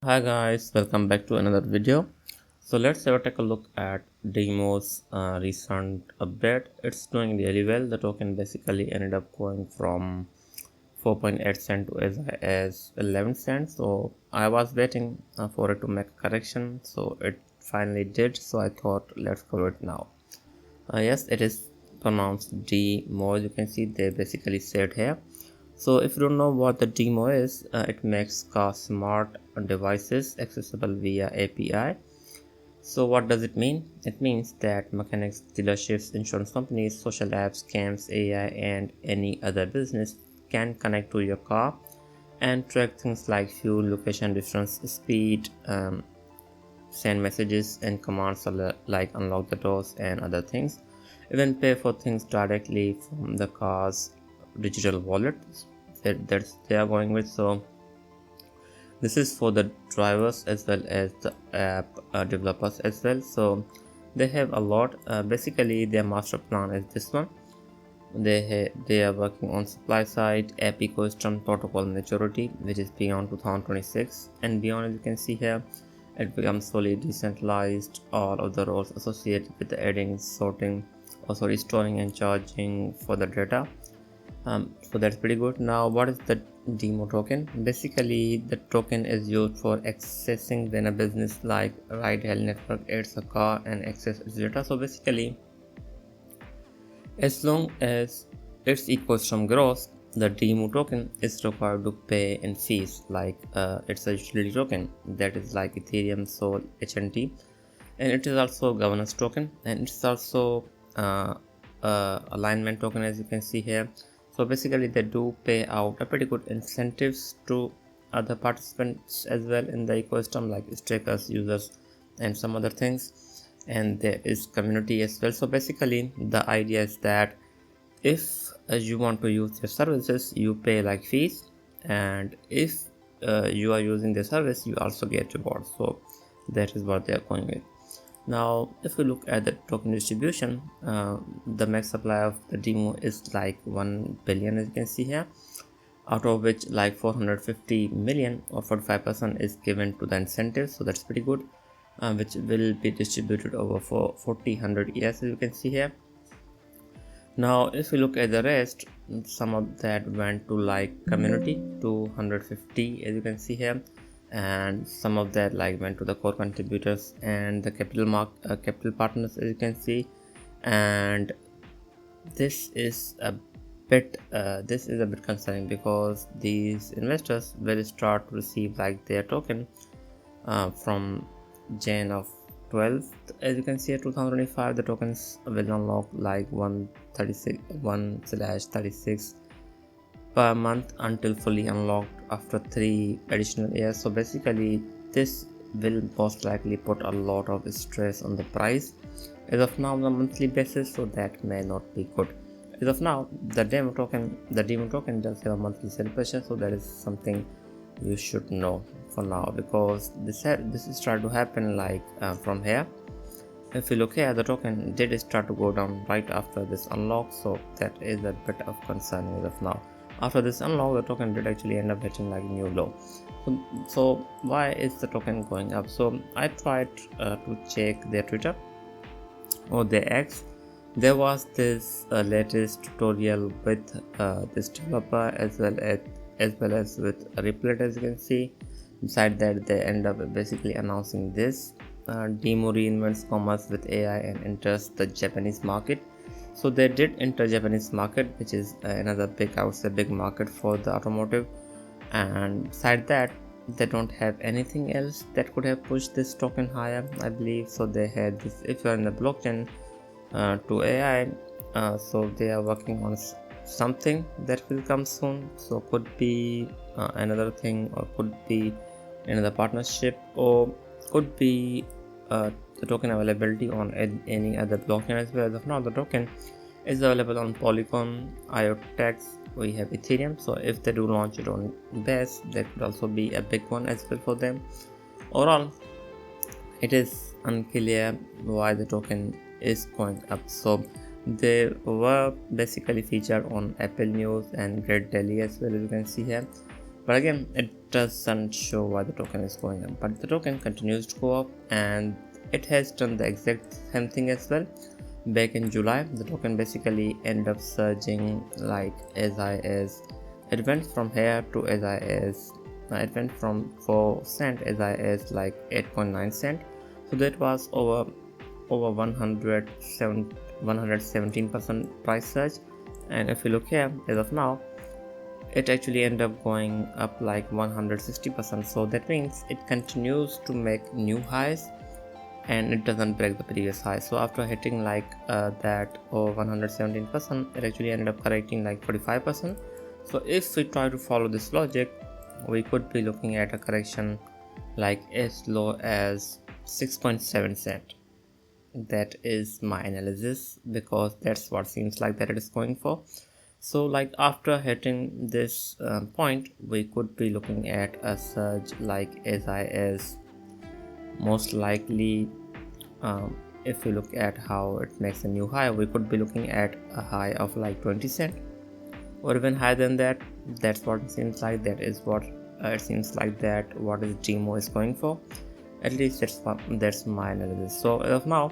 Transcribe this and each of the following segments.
Hi guys, welcome back to another video. So let's have a take a look at DIMO's recent update. It's doing really well. The token basically ended up going from 4.8 cent to as high as 11 cents. So I was waiting for it to make a correction. So it finally did. So I thought let's follow it now. Yes, it is pronounced DIMO. You can see they basically said here. So if you don't know what the DIMO is, it makes car smart devices accessible via API. So what does it mean? It means that mechanics, dealerships, insurance companies, social apps, scams, AI, and any other business can connect to your car and track things like fuel, location, distance, speed, send messages and commands like unlock the doors and other things, even pay for things directly from the car's digital wallet that they are going with. So this is for the drivers as well as the app developers as well. So they have a lot. Basically their master plan is this one. They are working on supply side app ecosystem protocol maturity, which is beyond 2026 and beyond. As you can see here, it becomes fully decentralized. All of the roles associated with the adding, sorting, storing and charging for the data. So that's pretty good. Now, what is the DIMO token? Basically, the token is used for accessing when a business like ride-hail network adds a car and access its data. So basically, as long as its ecosystem grows, the DIMO token is required to pay in fees. Like it's a utility token that is like Ethereum, Sol, HNT, and it is also a governance token, and it's also alignment token, as you can see here. So basically, they do pay out a pretty good incentives to other participants as well in the ecosystem, like stakers, users, and some other things. And there is community as well. So basically, the idea is that if you want to use their services, you pay like fees, and if you are using the service, you also get rewards. So that is what they are going with. Now if we look at the token distribution, the max supply of the DIMO is like 1 billion, as you can see here, out of which like 450 million or 45% is given to the incentives. So that's pretty good, which will be distributed over for 40 years, as you can see here. Now if we look at the rest, some of that went to like community, 250, as you can see here, and some of that like went to the core contributors and the capital partners, as you can see. And this is a bit concerning, because these investors will start to receive like their token from Jan of 12th, as you can see at 2025. The tokens will unlock like 1/36 per month until fully unlocked after 3 additional years. So basically this will most likely put a lot of stress on the price as of now on a monthly basis, so that may not be good. As of now, the DIMO token does have a monthly celebration, so that is something you should know for now, because this is start to happen like from here. If you look here, the token did start to go down right after this unlock, so that is a bit of concern as of now. After this unlock, the token did actually end up hitting like new low. So why is the token going up? So I tried to check their Twitter or their X. There was this latest tutorial with this developer as well as with Replit, as you can see. Beside that, they end up basically announcing this. DIMO reinvents commerce with AI and enters the Japanese market. So they did enter Japanese market, which is another big, I would say, big market for the automotive. And beside that, they don't have anything else that could have pushed this token higher, I believe. So they had this, if you're in the blockchain to AI, so they are working on something that will come soon. So could be another thing, or could be another partnership, or could be the token availability on any other blockchain as well. As of now, the token is available on Polygon, IOTax, we have Ethereum. So if they do launch it on BES, that could also be a big one as well for them. Overall, it is unclear why the token is going up. So they were basically featured on Apple News and Great Daily as well, as you can see here. but again it doesn't show why the token is going up, but the token continues to go up, and it has done the exact same thing as well. Back in July, the token basically ended up surging like as high as it went from here to as high as it went from 4 cent as high as like 8.9 cent. So that was over 117% price surge. And if you look here, as of now, it actually ended up going up like 160%. So that means it continues to make new highs and it doesn't break the previous high. So after hitting like that over 117%, it actually ended up correcting like 45%. So if we try to follow this logic, we could be looking at a correction like as low as 6.7 cent. That is my analysis, because that's what seems like that it is going for. So like after hitting this point, we could be looking at a surge like as high as most likely, if we look at how it makes a new high, we could be looking at a high of like 20 cent or even higher than that. That's what it seems like. That is what it seems like that what is DIMO is going for. At least that's my analysis. So as of now,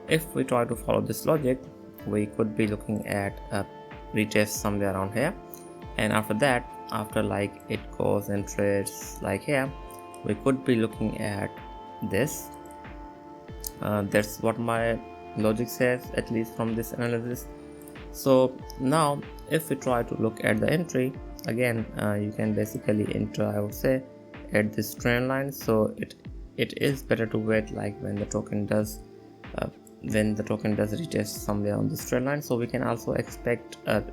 if we try to follow this logic, we could be looking at a retest somewhere around here, and after that, after like it goes and trades like here, we could be looking at this. That's what my logic says, at least from this analysis. So now if we try to look at the entry again, you can basically enter, I would say, at this trend line. So it is better to wait like when the token does retest somewhere on this trend line. So we can also expect I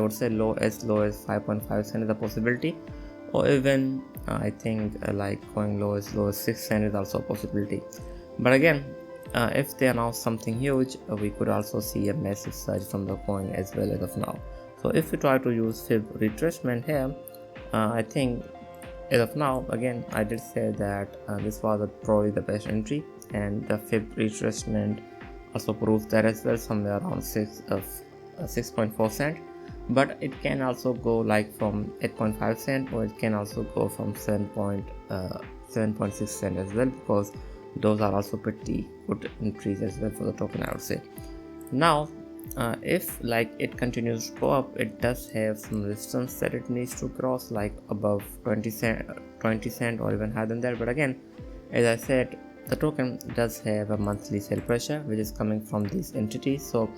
would say low as 5.5 cent is a possibility, or even I think like going low as 6 cent is also a possibility. But again, if they announce something huge, we could also see a massive surge from the coin as well as of now. So if we try to use fib retracement here, I think as of now, again, I did say that this was probably the best entry, and the fib retracement also proves that as well, somewhere around 6.4 cent. But it can also go like from 8.5 cent, or it can also go from 7.6 cent as well, because those are also pretty good entries as well for the token, I would say. Now if like it continues to go up, it does have some resistance that it needs to cross, like above 20 cent or even higher than that. But again, as I said, the token does have a monthly sell pressure which is coming from these entities, so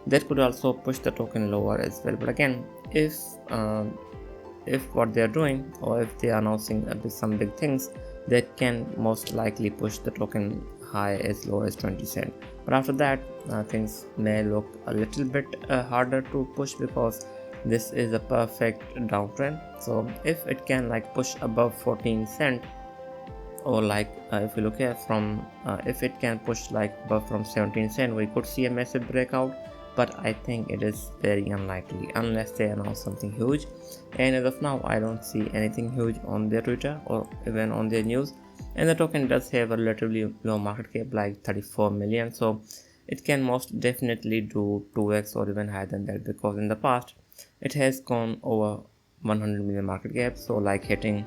that could also push the token lower as well. But again, if what they are doing, or if they are announcing some big things, that can most likely push the token high as low as 20 cent. But after that, things may look a little bit harder to push, because this is a perfect downtrend. So if it can like push above 14 cent, or like if we look at from if it can push like above from 17 cent, we could see a massive breakout. But I think it is very unlikely unless they announce something huge, and as of now I don't see anything huge on their Twitter or even on their news. And the token does have a relatively low market cap, like 34 million, so it can most definitely do 2x or even higher than that, because in the past it has gone over 100 million market cap. So like hitting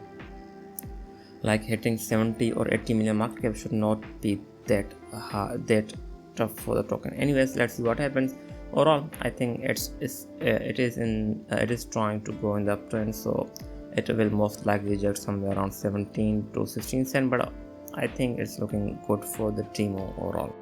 70 or 80 million market cap should not be that tough for the token. Anyways, let's see what happens. Overall, I think it is trying to go in the uptrend, so it will most likely reject somewhere around 17 to 16 cent. But I think it's looking good for the DIMO overall.